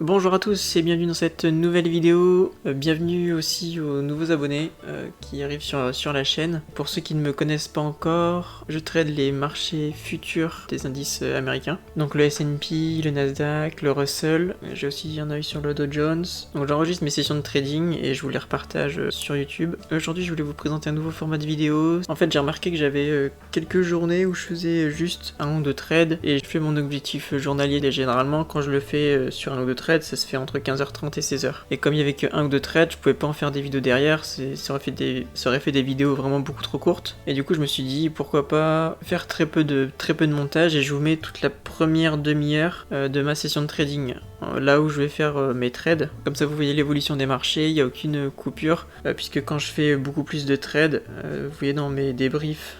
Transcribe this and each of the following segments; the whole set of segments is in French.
Bonjour à tous et bienvenue dans cette nouvelle vidéo, bienvenue aussi aux nouveaux abonnés qui arrivent sur la chaîne. Pour ceux qui ne me connaissent pas encore, je trade les marchés futurs des indices américains. Donc le S&P, le Nasdaq, le Russell, j'ai aussi un œil sur le Dow Jones. Donc j'enregistre mes sessions de trading et je vous les repartage sur YouTube. Aujourd'hui je voulais vous présenter un nouveau format de vidéo. En fait j'ai remarqué que j'avais quelques journées où je faisais juste un ou deux trades et je fais mon objectif journalier et généralement quand je le fais sur un ou deux trades, ça se fait entre 15h30 et 16h. Et comme il y avait que un ou deux trades, je pouvais pas en faire des vidéos derrière, ça aurait fait des vidéos vraiment beaucoup trop courtes. Et du coup, je me suis dit pourquoi pas faire très peu de montage et je vous mets toute la première demi-heure de ma session de trading. Là où je vais faire mes trades. Comme ça, vous voyez l'évolution des marchés, il n'y a aucune coupure, puisque quand je fais beaucoup plus de trades, vous voyez dans mes débriefs,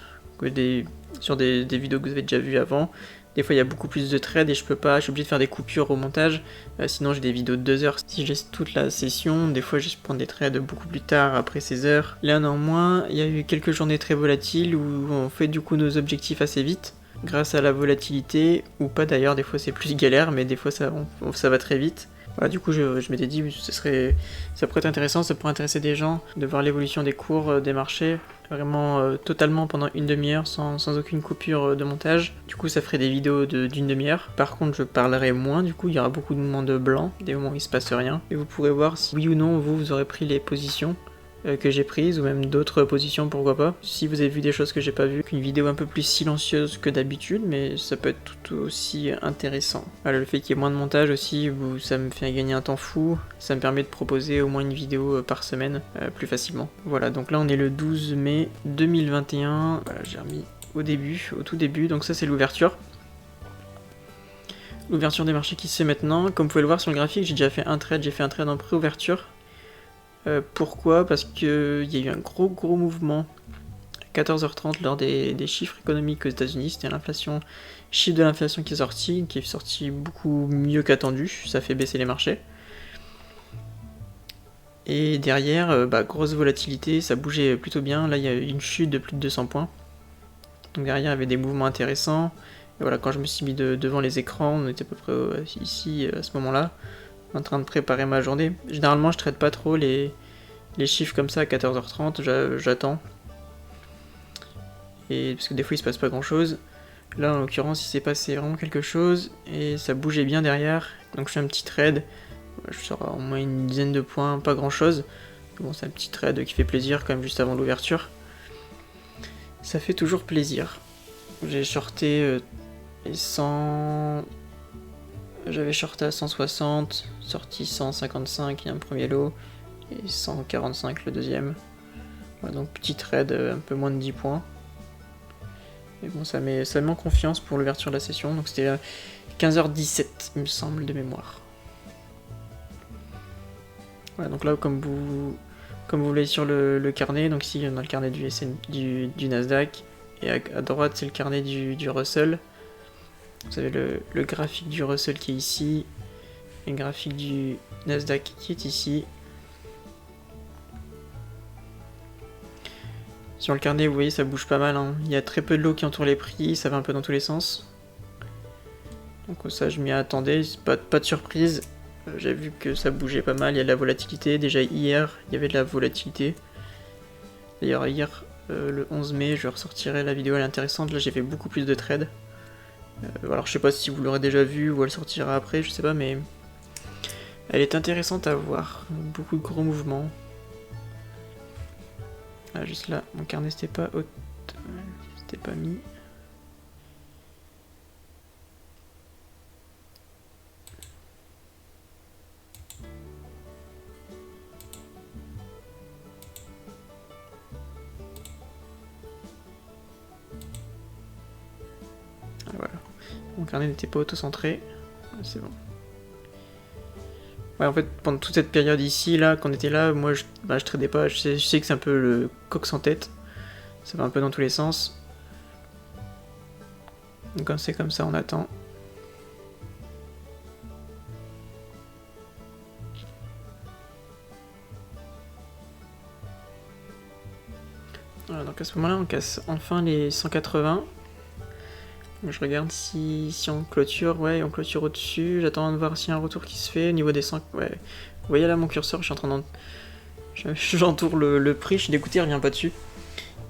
sur des vidéos que vous avez déjà vues avant, des fois il y a beaucoup plus de trades et je suis obligé de faire des coupures au montage, sinon j'ai des vidéos de 2 heures. Si je laisse toute la session, des fois je prends des trades beaucoup plus tard, après 16 heures. Là néanmoins, il y a eu quelques journées très volatiles où on fait du coup nos objectifs assez vite, grâce à la volatilité, ou pas d'ailleurs, des fois c'est plus galère, mais des fois ça va très vite. Voilà, du coup je m'étais dit ça pourrait être intéressant, ça pourrait intéresser des gens de voir l'évolution des cours des marchés vraiment totalement pendant une demi-heure sans aucune coupure de montage. Du coup ça ferait des vidéos d'une demi-heure. Par contre je parlerai moins, du coup il y aura beaucoup de moments de blanc, des moments où il se passe rien. Et vous pourrez voir si oui ou non vous aurez pris les positions que j'ai prises, ou même d'autres positions, pourquoi pas. Si vous avez vu des choses que j'ai pas vues, qu'une vidéo un peu plus silencieuse que d'habitude, mais ça peut être tout aussi intéressant. Voilà, le fait qu'il y ait moins de montage aussi, ça me fait gagner un temps fou, ça me permet de proposer au moins une vidéo par semaine plus facilement. Voilà, donc là on est le 12 mai 2021, voilà, j'ai remis au tout début, donc ça c'est l'ouverture. L'ouverture des marchés qui se fait maintenant. Comme vous pouvez le voir sur le graphique, j'ai fait un trade en pré-ouverture. Pourquoi? Parce qu'il y a eu un gros mouvement à 14h30 lors des chiffres économiques aux États-Unis. C'était chiffre de l'inflation qui est sorti beaucoup mieux qu'attendu. Ça fait baisser les marchés. Et derrière, grosse volatilité, ça bougeait plutôt bien. Là, il y a eu une chute de plus de 200 points. Donc derrière, il y avait des mouvements intéressants. Et voilà, quand je me suis mis devant les écrans, on était à peu près ici à ce moment-là, en train de préparer ma journée. Généralement, je traite pas trop les chiffres comme ça à 14h30, j'attends. Et parce que des fois il se passe pas grand chose. Là en l'occurrence il s'est passé vraiment quelque chose et ça bougeait bien derrière. Donc je fais un petit trade, je sors au moins une dizaine de points, pas grand chose. Bon, c'est un petit trade qui fait plaisir quand même juste avant l'ouverture. Ça fait toujours plaisir. J'ai shorté les 100. J'avais shorté à 160, sorti 155, il y a un premier lot, et 145 le deuxième. Voilà, donc petit trade, un peu moins de 10 points. Mais bon, ça met en confiance pour l'ouverture de la session, donc c'était 15h17, il me semble, de mémoire. Voilà, donc là, comme vous voyez sur le carnet, donc ici on a le carnet du Nasdaq, et à droite c'est le carnet du Russell. Vous avez le graphique du Russell qui est ici, et le graphique du Nasdaq qui est ici. Sur le carnet, vous voyez, ça bouge pas mal, hein. Il y a très peu de lots qui entourent les prix, ça va un peu dans tous les sens. Donc ça, je m'y attendais, pas de surprise. J'ai vu que ça bougeait pas mal, il y a de la volatilité. Déjà hier, il y avait de la volatilité. D'ailleurs, hier, le 11 mai, je ressortirai la vidéo, elle est intéressante. Là, j'ai fait beaucoup plus de trades. Alors, je sais pas si vous l'aurez déjà vu ou elle sortira après, je sais pas, mais elle est intéressante à voir. Beaucoup de gros mouvements. Ah, juste là, mon carnet c'était pas mis. Ah, voilà. Mon carnet n'était pas auto-centré. C'est bon. Ouais, en fait, pendant toute cette période ici, là, quand on était là, moi, je tradais pas. Je sais que c'est un peu le coq sans tête. Ça va un peu dans tous les sens. Donc quand c'est comme ça, on attend. Voilà, donc à ce moment-là, on casse enfin les 180. Je regarde si on clôture, ouais, on clôture au-dessus. J'attends de voir s'il y a un retour qui se fait au niveau des 100. Ouais. Vous voyez là mon curseur, je suis en train j'entoure le prix, je suis dégoûté, il revient pas dessus.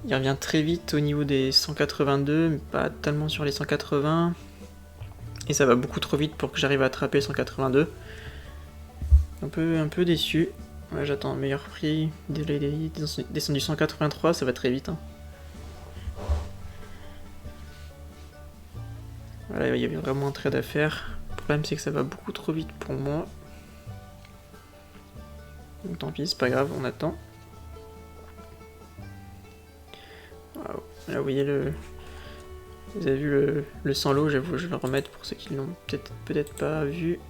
Il revient très vite au niveau des 182, mais pas tellement sur les 180. Et ça va beaucoup trop vite pour que j'arrive à attraper 182. Un peu déçu. Ouais, j'attends un meilleur prix. Descendu 183, ça va très vite. Hein. Voilà, il y avait vraiment un trade à faire. Le problème, c'est que ça va beaucoup trop vite pour moi. Donc tant pis, c'est pas grave, on attend. Wow. Là, vous voyez vous avez vu le sans lot, j'avoue, je vais le remettre pour ceux qui l'ont peut-être pas vu.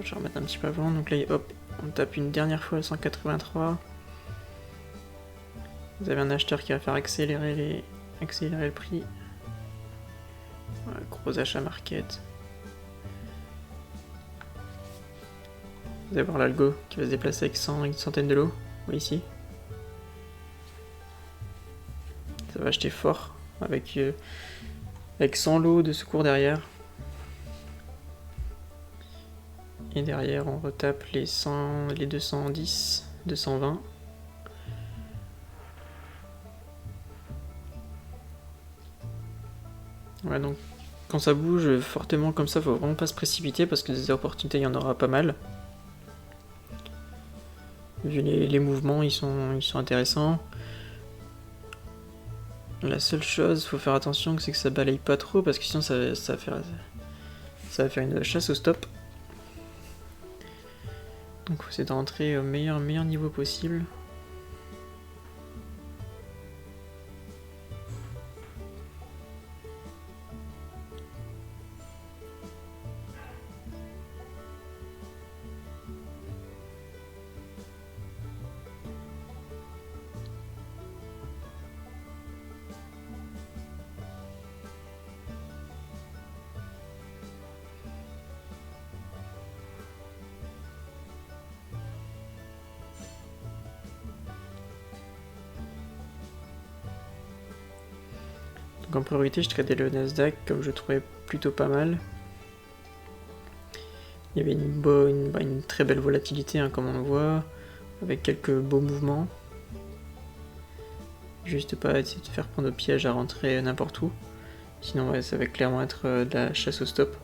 Je vais remettre un petit peu avant, donc là, hop, on tape une dernière fois à 183. Vous avez un acheteur qui va faire accélérer le prix. Voilà, gros achat market. Vous allez voir l'algo qui va se déplacer avec une centaine de lots. Vous voyez ici. Ça va acheter fort avec 100 lots de secours derrière. Et derrière, on retape les 210, 220. Ouais, donc quand ça bouge fortement comme ça, faut vraiment pas se précipiter parce que des opportunités, il y en aura pas mal. Vu les mouvements, ils sont intéressants. La seule chose, faut faire attention, c'est que ça balaye pas trop parce que sinon ça va faire une chasse au stop. Donc faut essayer de rentrer au meilleur niveau possible. Donc en priorité, je tradais le Nasdaq comme je trouvais plutôt pas mal. Il y avait une très belle volatilité, hein, comme on le voit, avec quelques beaux mouvements. Juste pas essayer de faire prendre au piège à rentrer n'importe où. Sinon, ouais, ça va clairement être de la chasse au stop.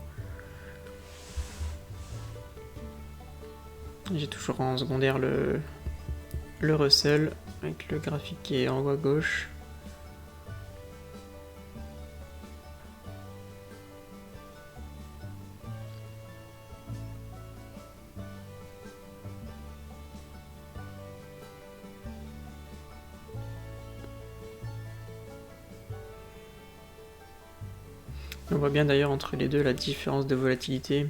J'ai toujours en secondaire le Russell avec le graphique qui est en haut à gauche. On voit bien d'ailleurs entre les deux la différence de volatilité.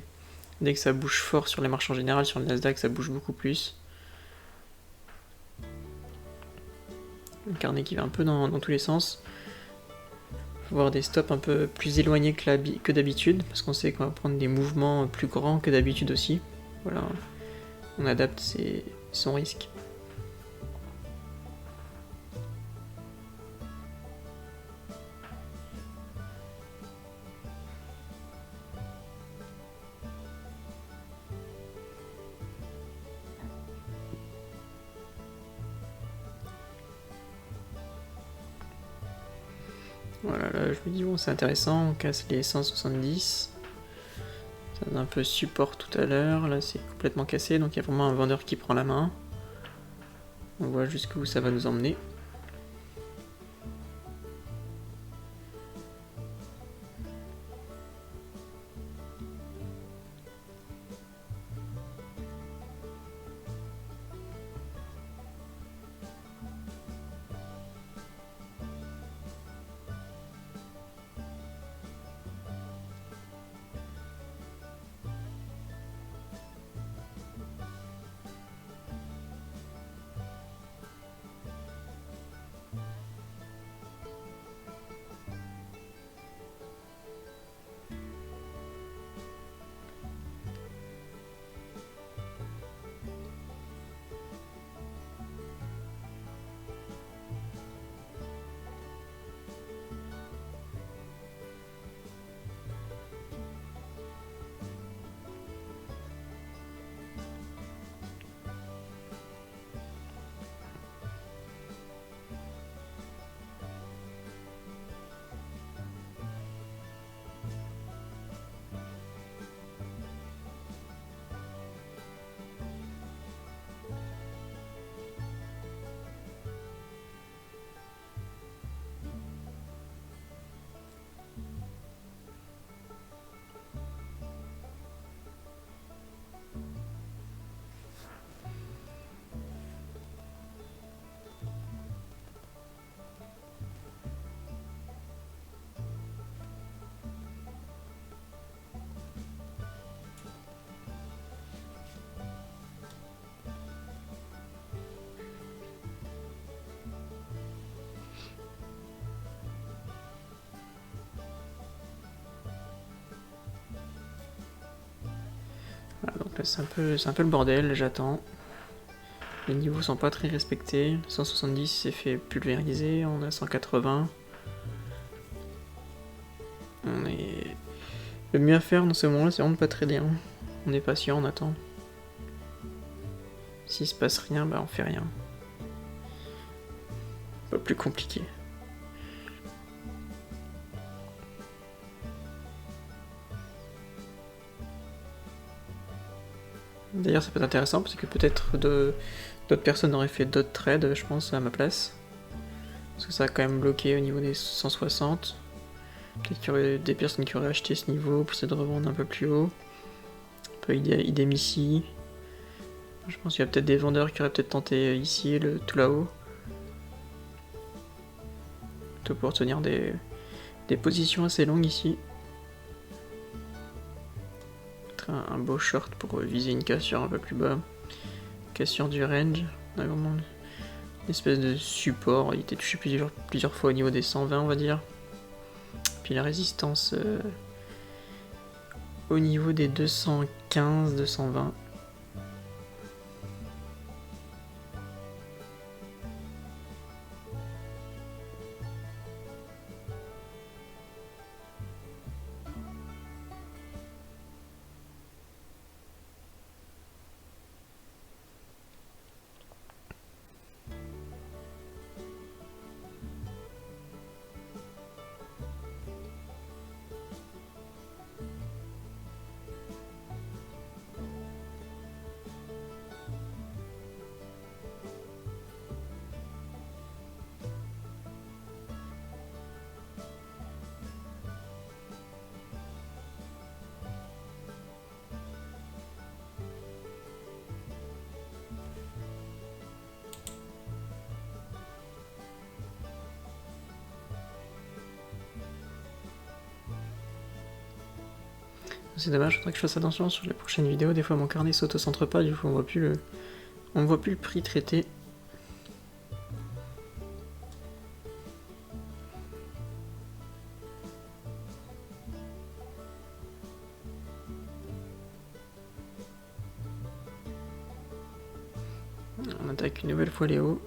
Dès que ça bouge fort sur les marchés en général, sur le Nasdaq ça bouge beaucoup plus. Le carnet qui va un peu dans tous les sens. Faut voir des stops un peu plus éloignés que d'habitude, parce qu'on sait qu'on va prendre des mouvements plus grands que d'habitude aussi. Voilà, on adapte son risque. Voilà, là je me dis bon c'est intéressant, on casse les 170. Ça donne un peu support tout à l'heure, là c'est complètement cassé, donc il y a vraiment un vendeur qui prend la main. On voit jusqu'où ça va nous emmener. Voilà, donc là c'est un peu le bordel, j'attends. Les niveaux sont pas très respectés. 170 s'est fait pulvériser, on a 180. On est... Le mieux à faire dans ce moment-là, c'est vraiment de pas trader. Hein. On est patient, on attend. S'il se passe rien, bah on fait rien. Pas plus compliqué. D'ailleurs, ça peut être intéressant parce que peut-être d'autres personnes auraient fait d'autres trades, je pense, à ma place. Parce que ça a quand même bloqué au niveau des 160. Peut-être qu'il y aurait des personnes qui auraient acheté ce niveau pour essayer de revendre un peu plus haut. Un peu idem ici. Je pense qu'il y a peut-être des vendeurs qui auraient peut-être tenté ici, tout là-haut. Tout pour tenir des positions assez longues ici. Un beau short pour viser une cassure un peu plus bas. Cassure du range. On a vraiment une espèce de support. Il était touché plusieurs fois au niveau des 120, on va dire. Puis la résistance au niveau des 215, 220. C'est dommage, faudrait que je fasse attention sur les prochaines vidéos. Des fois mon carnet s'auto-centre pas, du coup on voit plus le prix traité. On attaque une nouvelle fois les hauts.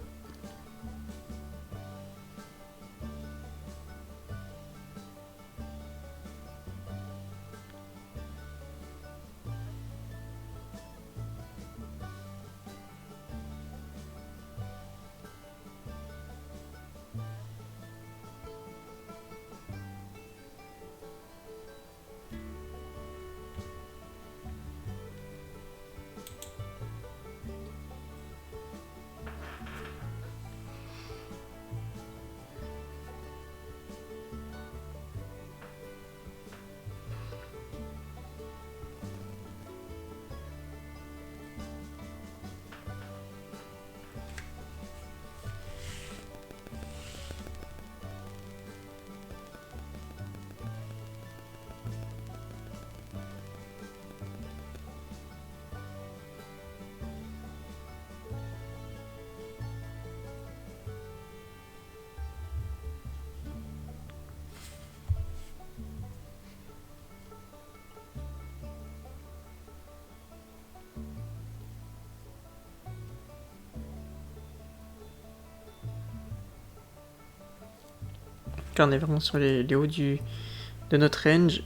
Là on est vraiment sur les hauts de notre range.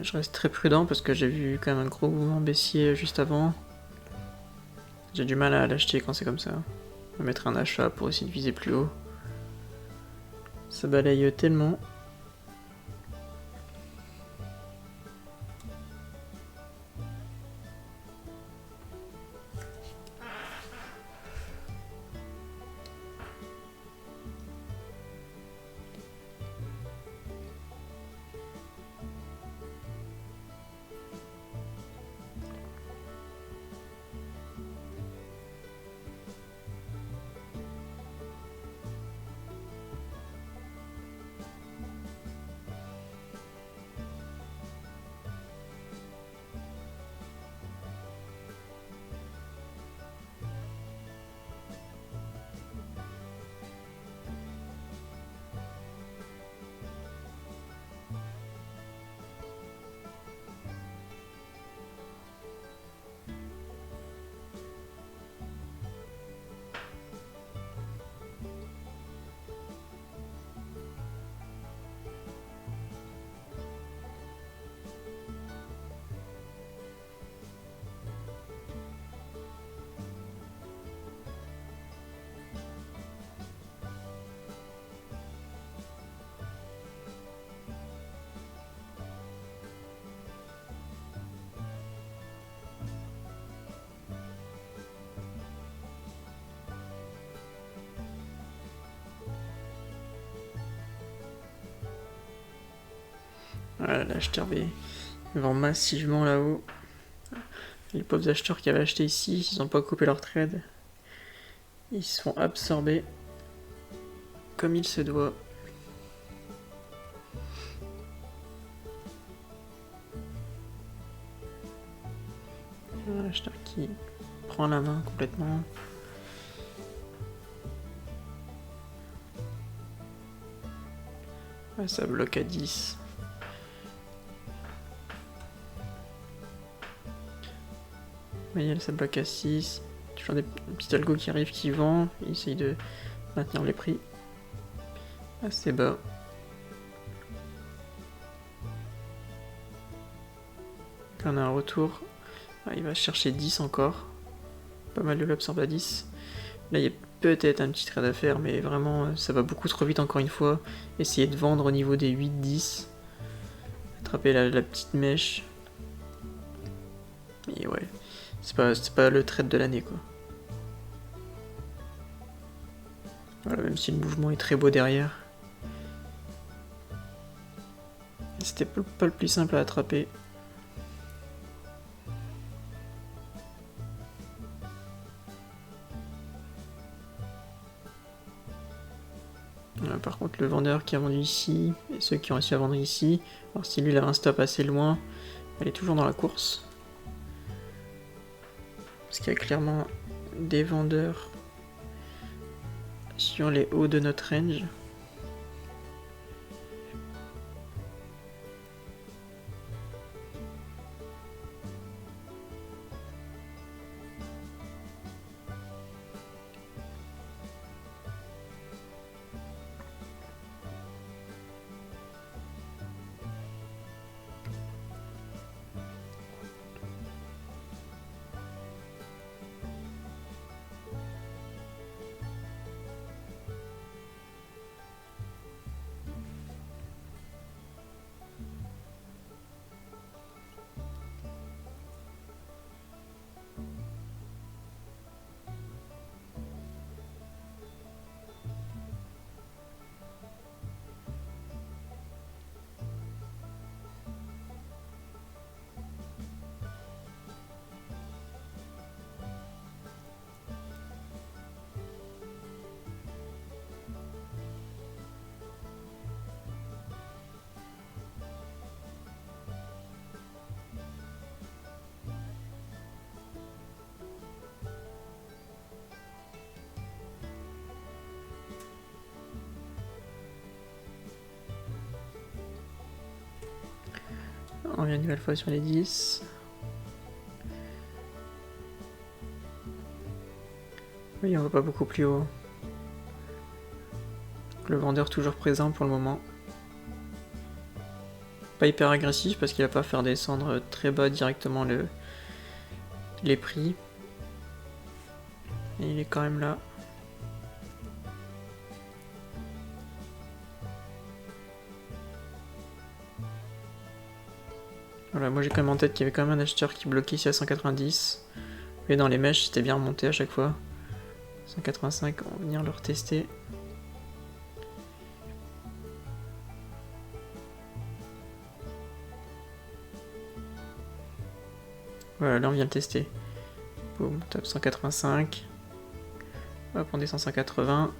Je reste très prudent parce que j'ai vu quand même un gros mouvement baissier juste avant. J'ai du mal à l'acheter quand c'est comme ça. On va mettre un achat pour essayer de viser plus haut. Ça balaye tellement. Voilà, l'acheteur vend massivement là-haut. Les pauvres acheteurs qui avaient acheté ici, ils n'ont pas coupé leur trade. Ils se font absorber comme il se doit. Un acheteur qui prend la main complètement. Ouais, ça bloque à 10. Vous voyez, ça bloque à 6. Toujours des petits algos qui arrivent, qui vendent. Ils essayent de maintenir les prix assez bas. Donc on a un retour. Ah, il va chercher 10 encore. Pas mal de l'absorbe à 10. Là, il y a peut-être un petit trade à faire, mais vraiment, ça va beaucoup trop vite encore une fois. Essayer de vendre au niveau des 8-10. Attraper la petite mèche. Et ouais, c'est pas le trade de l'année, quoi. Voilà, même si le mouvement est très beau derrière. C'était pas le plus simple à attraper. Par contre, le vendeur qui a vendu ici, et ceux qui ont réussi à vendre ici, alors si lui il avait un stop assez loin, elle est toujours dans la course. Parce qu'il y a clairement des vendeurs sur les hauts de notre range. On vient une nouvelle fois sur les 10. Oui, on va pas beaucoup plus haut. Le vendeur toujours présent pour le moment. Pas hyper agressif parce qu'il va pas faire descendre très bas directement les prix. Et il est quand même là. Voilà, moi j'ai quand même en tête qu'il y avait quand même un acheteur qui bloquait ici à 190. Et dans les mèches, c'était bien remonté à chaque fois. 185, on va venir le retester. Voilà, là on vient le tester. Boum, top 185. Hop, on descend 180.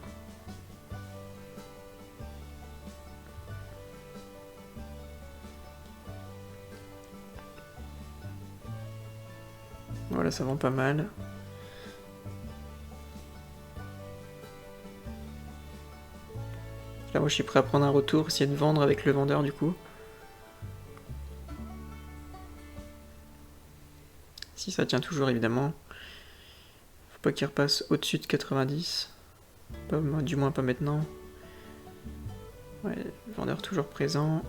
Voilà, ça vend pas mal. Là, moi je suis prêt à prendre un retour, essayer de vendre avec le vendeur du coup. Si ça tient toujours évidemment. Faut pas qu'il repasse au-dessus de 90. Pas, du moins pas maintenant. Ouais, le vendeur toujours présent.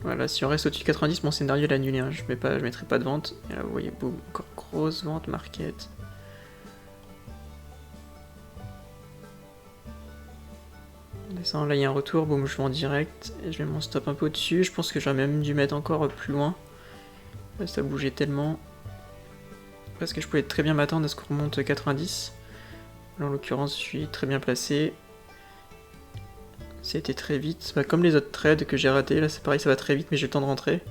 Voilà, si on reste au-dessus de 90, mon scénario est annulé. Hein. Je mettrai pas de vente. Et là, vous voyez, boum, encore grosse vente market. On descend, là il y a un retour, boum, je vends direct. Et je mets mon stop un peu au-dessus. Je pense que j'aurais même dû mettre encore plus loin. Là, ça bougeait tellement. Parce que je pouvais très bien m'attendre à ce qu'on remonte 90. Là, en l'occurrence, je suis très bien placé. C'était très vite. Bah, comme les autres trades que j'ai ratés, là c'est pareil, ça va très vite, mais j'ai le temps de rentrer.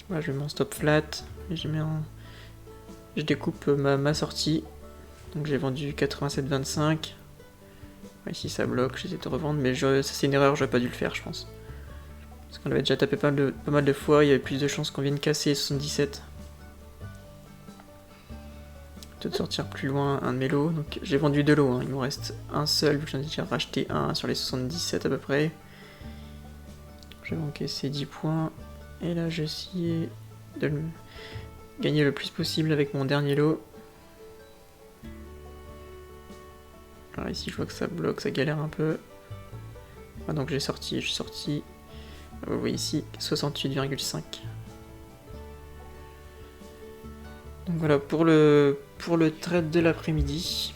Voilà, je mets mon stop flat. Et je découpe ma sortie. Donc j'ai vendu 87,25. Ici ça bloque, j'essaie de revendre, mais ça c'est une erreur, j'aurais pas dû le faire, je pense. Parce qu'on avait déjà tapé pas mal de fois, il y avait plus de chances qu'on vienne casser 77. Peut-être sortir plus loin un de mes lots. Donc j'ai vendu 2 lots, hein. Il me reste un seul, vu que j'en ai déjà racheté un sur les 77 à peu près. J'ai encaissé 10 points. Et là j'ai essayé de gagner le plus possible avec mon dernier lot. Alors ici je vois que ça bloque, ça galère un peu. Ah, donc je suis sorti. Vous voyez ici 68,5. Donc voilà pour le trade de l'après-midi.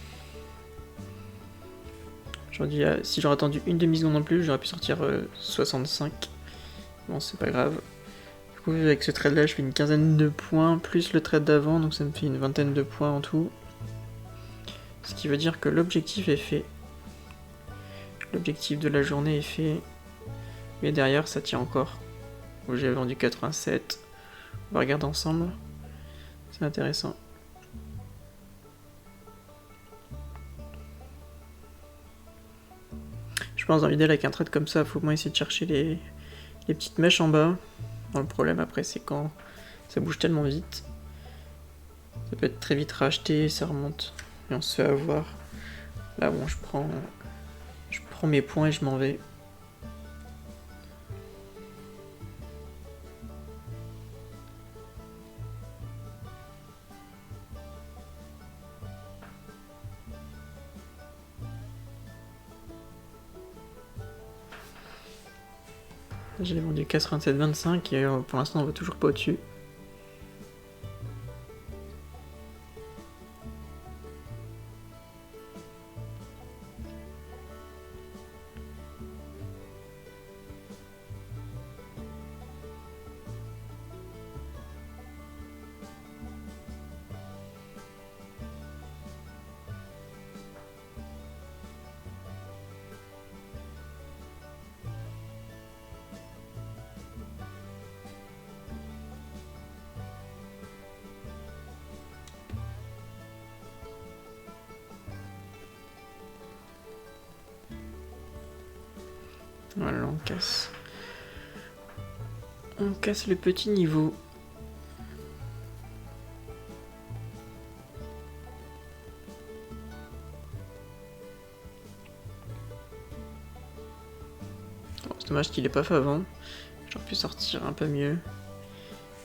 Si j'aurais attendu une demi-seconde en plus, j'aurais pu sortir 65. Bon, c'est pas grave. Du coup, avec ce trade là, je fais une quinzaine de points plus le trade d'avant, donc ça me fait une vingtaine de points en tout. Ce qui veut dire que l'objectif est fait. L'objectif de la journée est fait. Mais derrière, ça tient encore. J'ai vendu 87. On va regarder ensemble. C'est intéressant. Je pense dans l'idée avec un trade comme ça, faut au moins essayer de chercher les petites mèches en bas. Bon, le problème après c'est quand ça bouge tellement vite. Ça peut être très vite racheté, ça remonte. Et on se fait avoir. Là bon, je prends mes points et je m'en vais. J'ai vendu 87,25 et pour l'instant on va toujours pas au-dessus. Voilà, on casse. On casse le petit niveau. Bon, c'est dommage qu'il ait pas fait avant. J'aurais pu sortir un peu mieux.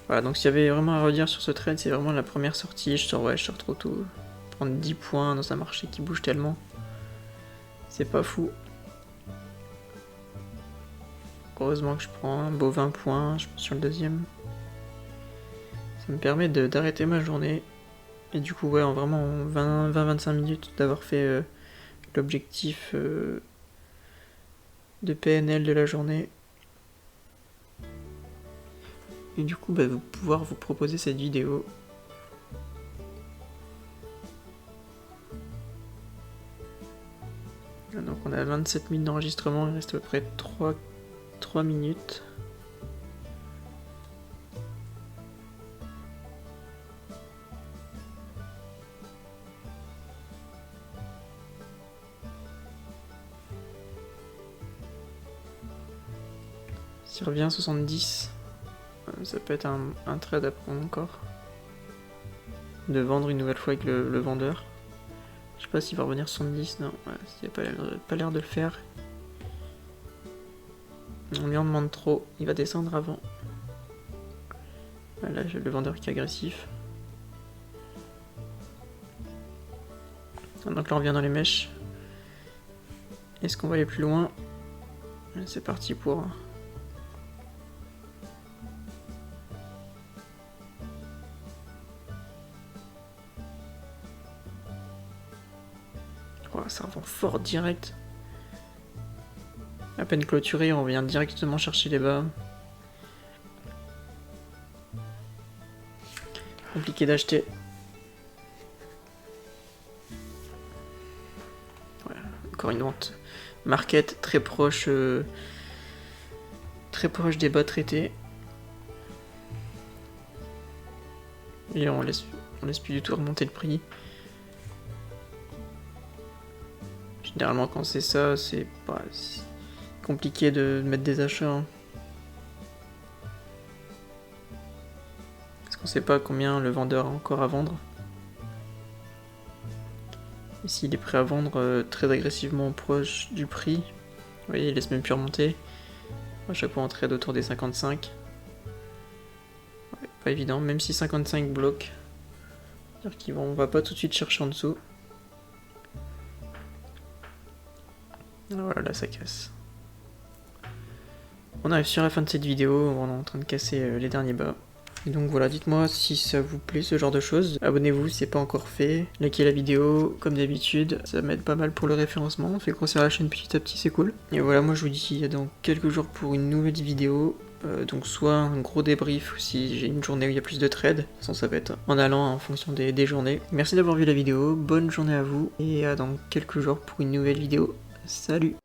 Voilà, donc s'il y avait vraiment à redire sur ce trade, c'est vraiment la première sortie. Je sors trop tôt. Prendre 10 points dans un marché qui bouge tellement. C'est pas fou. Heureusement que je prends un beau 20 points, je pense, sur le deuxième. Ça me permet d'arrêter ma journée. Et du coup, ouais, en vraiment 20-25 minutes d'avoir fait l'objectif de PNL de la journée. Et du coup, pouvoir vous proposer cette vidéo. Donc on a 27 minutes d'enregistrement, il reste à peu près 3 minutes. S'il revient à 70, ça peut être un trade à prendre encore. De vendre une nouvelle fois avec le vendeur. Je sais pas s'il va revenir 70, non, ouais, il n'a pas l'air de le faire. On lui en demande trop, il va descendre avant. Là, j'ai le vendeur qui est agressif. Donc là, on revient dans les mèches. Est-ce qu'on va aller plus loin? C'est parti pour... Oh, ça revend fort direct. À peine clôturé, on vient directement chercher les bas. On compliqué d'acheter. Voilà, encore une vente. Market très proche des bas traités. Et on laisse plus du tout remonter le prix. Généralement quand c'est ça, c'est pas compliqué de mettre des achats. Hein. Parce qu'on sait pas combien le vendeur a encore à vendre. Et s'il est prêt à vendre très agressivement proche du prix, vous voyez, il laisse même plus remonter. À chaque fois on trade autour des 55. Ouais, pas évident, même si 55 bloque. C'est-à-dire qu'on va pas tout de suite chercher en dessous. Voilà, là ça casse. On arrive sur la fin de cette vidéo, on est en train de casser les derniers bas. Et donc voilà, dites-moi si ça vous plaît ce genre de choses. Abonnez-vous si c'est pas encore fait. Likez la vidéo, comme d'habitude, ça m'aide pas mal pour le référencement. On fait grossir la chaîne petit à petit, c'est cool. Et voilà, moi je vous dis dans quelques jours pour une nouvelle vidéo. Donc soit un gros débrief si j'ai une journée où il y a plus de trades. De toute façon ça va être en allant en fonction des journées. Merci d'avoir vu la vidéo, bonne journée à vous et à dans quelques jours pour une nouvelle vidéo. Salut!